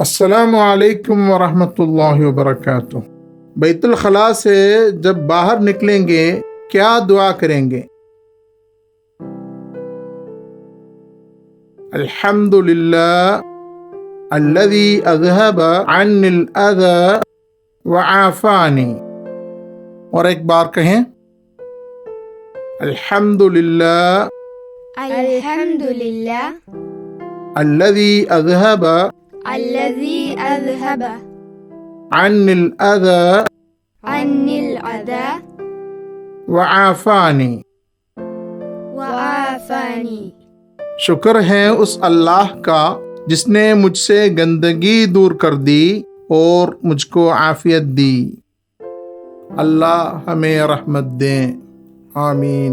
अस्सलामु अलैकुम वरहमतुल्लाहि वबरकातुह। बैतुल खला से जब बाहर निकलेंगे क्या दुआ करेंगे? अल्हम्दुलिल्लाह अल्लज़ी अज़हब अन्निल अज़ा व आफ़ानी। और एक बार कहें, अल्हम्दुलिल्लाह अल्हम्दुलिल्लाह अल्लज़ी अज़हब अल्लज़ी अज़हब अन्निल अज़ा अन्निल अज़ा व आफ़ानी। व आफ़ानी। शुक्र है उस अल्लाह का जिसने मुझसे गंदगी दूर कर दी और मुझको आफियत दी। अल्लाह हमें रहमत दें। आमीन।